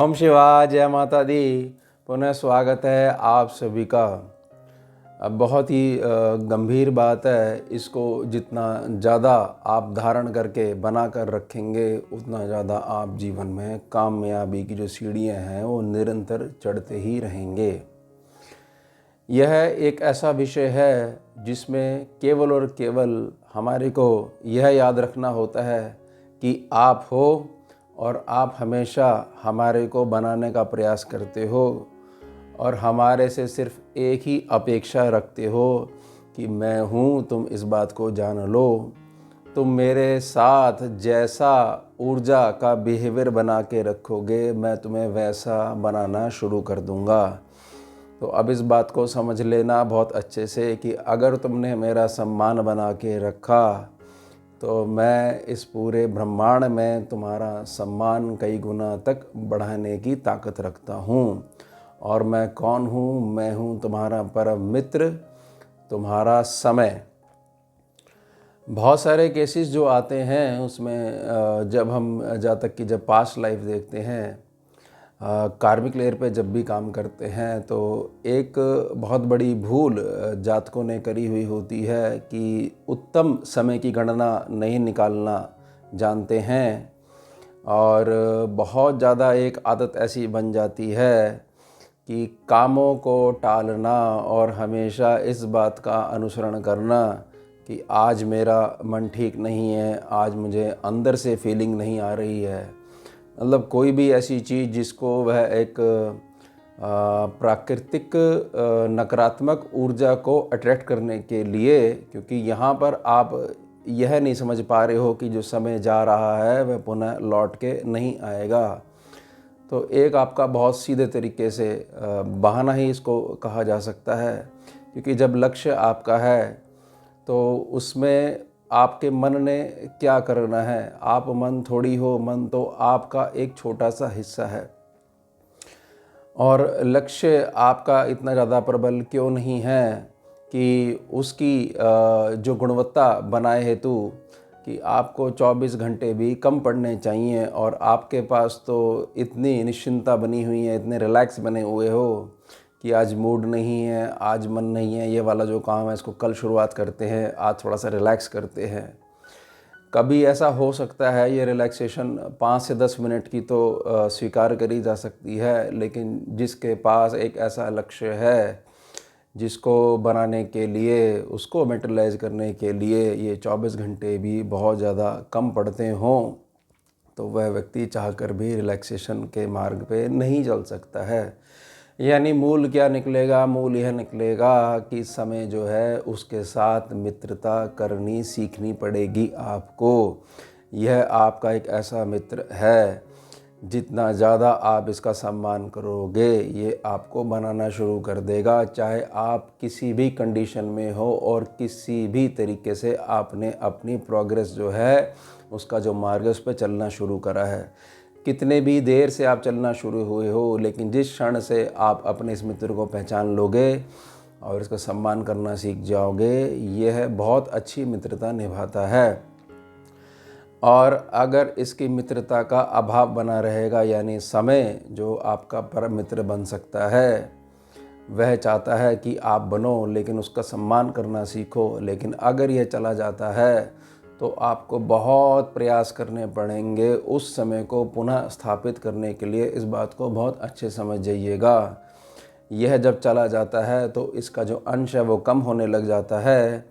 ओम शिवाय, जय माता दी। पुनः स्वागत है आप सभी का। अब बहुत ही गंभीर बात है। इसको जितना ज़्यादा आप धारण करके बना कर रखेंगे उतना ज़्यादा आप जीवन में कामयाबी की जो सीढ़ियाँ हैं वो निरंतर चढ़ते ही रहेंगे। यह एक ऐसा विषय है जिसमें केवल और केवल हमारे को यह याद रखना होता है कि आप हो और आप हमेशा हमारे को बनाने का प्रयास करते हो और हमारे से सिर्फ एक ही अपेक्षा रखते हो कि मैं हूँ, तुम इस बात को जान लो। तुम मेरे साथ जैसा ऊर्जा का बिहेवियर बना के रखोगे मैं तुम्हें वैसा बनाना शुरू कर दूँगा। तो अब इस बात को समझ लेना बहुत अच्छे से कि अगर तुमने मेरा सम्मान बना के रखा तो मैं इस पूरे ब्रह्मांड में तुम्हारा सम्मान कई गुना तक बढ़ाने की ताकत रखता हूँ। और मैं कौन हूँ? मैं हूँ तुम्हारा परम मित्र, तुम्हारा समय। बहुत सारे केसेस जो आते हैं उसमें जब हम जहाँ तक कि जब पास्ट लाइफ देखते हैं, कार्मिक लेयर पे जब भी काम करते हैं तो एक बहुत बड़ी भूल जातकों ने करी हुई होती है कि उत्तम समय की गणना नहीं निकालना जानते हैं। और बहुत ज़्यादा एक आदत ऐसी बन जाती है कि कामों को टालना और हमेशा इस बात का अनुसरण करना कि आज मेरा मन ठीक नहीं है, आज मुझे अंदर से फीलिंग नहीं आ रही है। मतलब कोई भी ऐसी चीज़ जिसको वह एक प्राकृतिक नकारात्मक ऊर्जा को अट्रैक्ट करने के लिए, क्योंकि यहाँ पर आप यह नहीं समझ पा रहे हो कि जो समय जा रहा है वह पुनः लौट के नहीं आएगा। तो एक आपका बहुत सीधे तरीके से बहाना ही इसको कहा जा सकता है, क्योंकि जब लक्ष्य आपका है तो उसमें आपके मन ने क्या करना है। आप मन थोड़ी हो, मन तो आपका एक छोटा सा हिस्सा है। और लक्ष्य आपका इतना ज़्यादा प्रबल क्यों नहीं है कि उसकी जो गुणवत्ता बनाए हेतु कि आपको 24 घंटे भी कम पड़ने चाहिए और आपके पास तो इतनी निश्चिंता बनी हुई है, इतने रिलैक्स बने हुए हो कि आज मूड नहीं है, आज मन नहीं है, ये वाला जो काम है इसको कल शुरुआत करते हैं, आज थोड़ा सा रिलैक्स करते हैं। कभी ऐसा हो सकता है ये रिलैक्सेशन 5 से 10 मिनट की तो स्वीकार करी जा सकती है, लेकिन जिसके पास एक ऐसा लक्ष्य है जिसको बनाने के लिए, उसको मटेरियलाइज करने के लिए ये 24 घंटे भी बहुत ज़्यादा कम पड़ते हों तो वह व्यक्ति चाहकर भी रिलैक्सेशन के मार्ग पे नहीं चल सकता है। यानी मूल क्या निकलेगा? मूल यह निकलेगा कि समय जो है उसके साथ मित्रता करनी सीखनी पड़ेगी आपको। यह आपका एक ऐसा मित्र है, जितना ज़्यादा आप इसका सम्मान करोगे ये आपको बनाना शुरू कर देगा, चाहे आप किसी भी कंडीशन में हो और किसी भी तरीके से आपने अपनी प्रोग्रेस जो है उसका जो मार्ग है उस पर चलना शुरू करा है। कितने भी देर से आप चलना शुरू हुए हो, लेकिन जिस क्षण से आप अपने इस मित्र को पहचान लोगे और इसका सम्मान करना सीख जाओगे, यह बहुत अच्छी मित्रता निभाता है। और अगर इसकी मित्रता का अभाव बना रहेगा, यानी समय जो आपका परम मित्र बन सकता है वह चाहता है कि आप बनो, लेकिन उसका सम्मान करना सीखो, लेकिन अगर यह चला जाता है तो आपको बहुत प्रयास करने पड़ेंगे उस समय को पुनः स्थापित करने के लिए। इस बात को बहुत अच्छे समझ जाइएगा। यह जब चला जाता है तो इसका जो अंश है वो कम होने लग जाता है,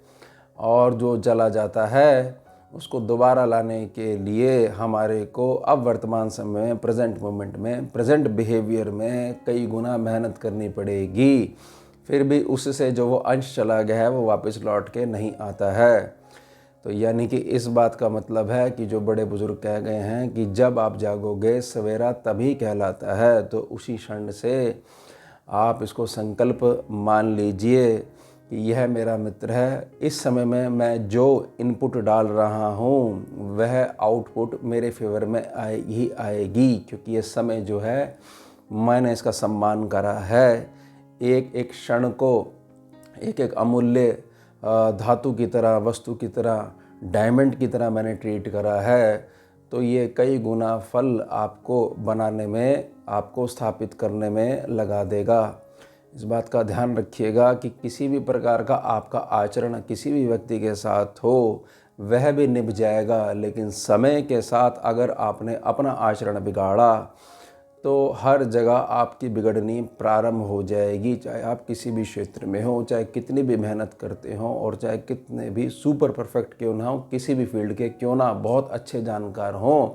और जो चला जाता है उसको दोबारा लाने के लिए हमारे को अब वर्तमान समय में, प्रेजेंट मोमेंट में, प्रेजेंट बिहेवियर में कई गुना मेहनत करनी पड़ेगी। फिर भी उससे जो वो अंश चला गया है वो वापस लौट के नहीं आता है। तो यानी कि इस बात का मतलब है कि जो बड़े बुजुर्ग कह गए हैं कि जब आप जागोगे सवेरा तभी कहलाता है। तो उसी क्षण से आप इसको संकल्प मान लीजिए कि यह मेरा मित्र है। इस समय में मैं जो इनपुट डाल रहा हूँ वह आउटपुट मेरे फेवर में ही आएगी, क्योंकि यह समय जो है मैंने इसका सम्मान करा है। एक एक क्षण को एक एक अमूल्य धातु की तरह, वस्तु की तरह, डायमंड की तरह मैंने ट्रीट करा है। तो ये कई गुना फल आपको बनाने में, आपको स्थापित करने में लगा देगा। इस बात का ध्यान रखिएगा कि किसी भी प्रकार का आपका आचरण किसी भी व्यक्ति के साथ हो वह भी निभ जाएगा, लेकिन समय के साथ अगर आपने अपना आचरण बिगाड़ा तो हर जगह आपकी बिगड़नी प्रारंभ हो जाएगी। चाहे आप किसी भी क्षेत्र में हो, चाहे कितनी भी मेहनत करते हो और चाहे कितने भी सुपर परफेक्ट क्यों ना हो, किसी भी फील्ड के क्यों ना बहुत अच्छे जानकार हों,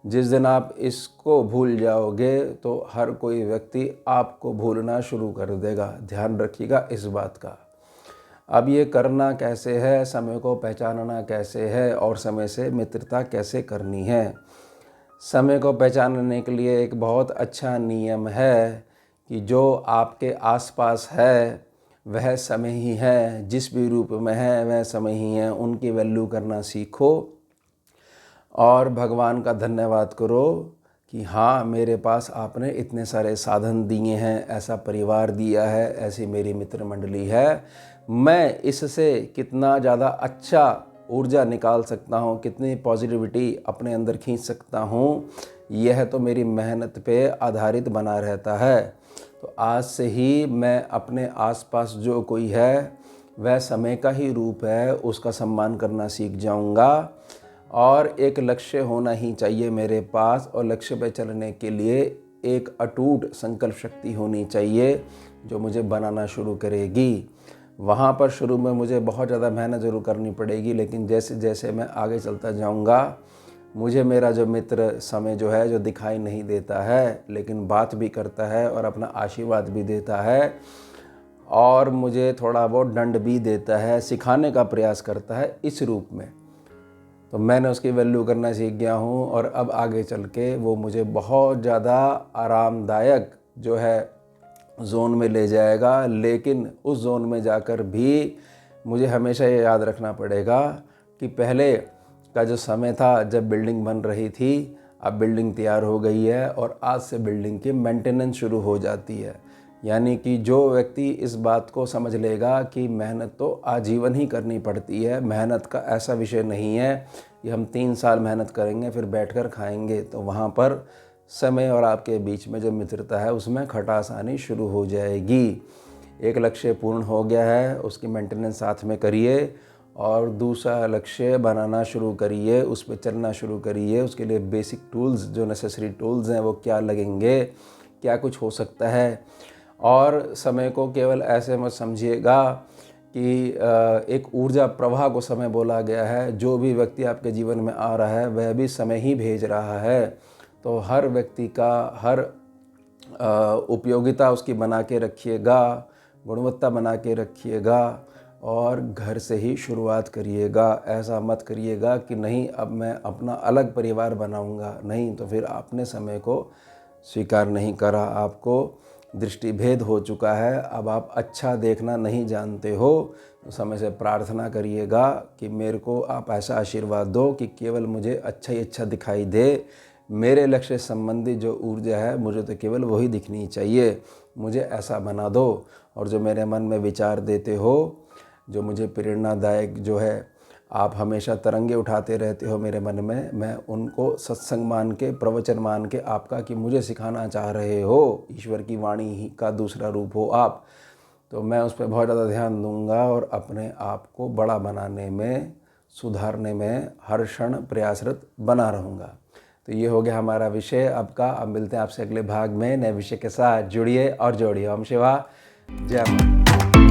जिस दिन आप इसको भूल जाओगे तो हर कोई व्यक्ति आपको भूलना शुरू कर देगा। ध्यान रखिएगा इस बात का। अब ये करना कैसे है, समय को पहचानना कैसे है और समय से मित्रता कैसे करनी है। समय को पहचानने के लिए एक बहुत अच्छा नियम है कि जो आपके आसपास है वह समय ही है, जिस भी रूप में है वह समय ही है। उनकी वैल्यू करना सीखो और भगवान का धन्यवाद करो कि हाँ, मेरे पास आपने इतने सारे साधन दिए हैं, ऐसा परिवार दिया है, ऐसी मेरी मित्र मंडली है, मैं इससे कितना ज़्यादा अच्छा ऊर्जा निकाल सकता हूँ, कितनी पॉजिटिविटी अपने अंदर खींच सकता हूँ, यह तो मेरी मेहनत पे आधारित बना रहता है। तो आज से ही मैं अपने आसपास जो कोई है वह समय का ही रूप है, उसका सम्मान करना सीख जाऊँगा। और एक लक्ष्य होना ही चाहिए मेरे पास, और लक्ष्य पे चलने के लिए एक अटूट संकल्प शक्ति होनी चाहिए जो मुझे बनाना शुरू करेगी। वहाँ पर शुरू में मुझे बहुत ज़्यादा मेहनत ज़रूर करनी पड़ेगी, लेकिन जैसे जैसे मैं आगे चलता जाऊँगा मुझे मेरा जो मित्र समय जो है, जो दिखाई नहीं देता है लेकिन बात भी करता है और अपना आशीर्वाद भी देता है और मुझे थोड़ा बहुत दंड भी देता है, सिखाने का प्रयास करता है इस रूप में, तो मैंने उसकी वैल्यू करना सीख गया हूँ। और अब आगे चल के वो मुझे बहुत ज़्यादा आरामदायक जो है जोन में ले जाएगा। लेकिन उस जोन में जाकर भी मुझे हमेशा ये याद रखना पड़ेगा कि पहले का जो समय था जब बिल्डिंग बन रही थी, अब बिल्डिंग तैयार हो गई है और आज से बिल्डिंग की मेंटेनेंस शुरू हो जाती है। यानी कि जो व्यक्ति इस बात को समझ लेगा कि मेहनत तो आजीवन ही करनी पड़ती है, मेहनत का ऐसा विषय नहीं है कि हम 3 साल मेहनत करेंगे फिर बैठकर खाएंगे, तो वहाँ पर समय और आपके बीच में जो मित्रता है उसमें खटास आनी शुरू हो जाएगी। एक लक्ष्य पूर्ण हो गया है, उसकी मेंटेनेंस साथ में करिए और दूसरा लक्ष्य बनाना शुरू करिए, उस पर चलना शुरू करिए। उसके लिए बेसिक टूल्स, जो नेसेसरी टूल्स हैं वो क्या लगेंगे, क्या कुछ हो सकता है। और समय को केवल ऐसे मत समझिएगा कि एक ऊर्जा प्रवाह को समय बोला गया है। जो भी व्यक्ति आपके जीवन में आ रहा है वह भी समय ही भेज रहा है। तो हर व्यक्ति का हर उपयोगिता उसकी बना के रखिएगा, गुणवत्ता बना के रखिएगा और घर से ही शुरुआत करिएगा। ऐसा मत करिएगा कि नहीं अब मैं अपना अलग परिवार बनाऊंगा, नहीं तो फिर आपने समय को स्वीकार नहीं करा, आपको दृष्टिभेद हो चुका है, अब आप अच्छा देखना नहीं जानते हो। तो समय से प्रार्थना करिएगा कि मेरे को आप ऐसा आशीर्वाद दो कि केवल मुझे अच्छा ही अच्छा दिखाई दे, मेरे लक्ष्य संबंधी जो ऊर्जा है मुझे तो केवल वही दिखनी चाहिए, मुझे ऐसा बना दो। और जो मेरे मन में विचार देते हो, जो मुझे प्रेरणादायक जो है, आप हमेशा तरंगे उठाते रहते हो मेरे मन में, मैं उनको सत्संग मान के, प्रवचन मान के आपका कि मुझे सिखाना चाह रहे हो, ईश्वर की वाणी ही का दूसरा रूप हो आप, तो मैं उस पर बहुत ज़्यादा ध्यान दूंगा और अपने आप को बड़ा बनाने में, सुधारने में हर क्षण प्रयासरत बना रहूँगा। तो ये हो गया हमारा विषय अब का। अब मिलते हैं आपसे अगले भाग में नए विषय के साथ। जुड़िए और जोड़िए। ओम शिवा जय मां।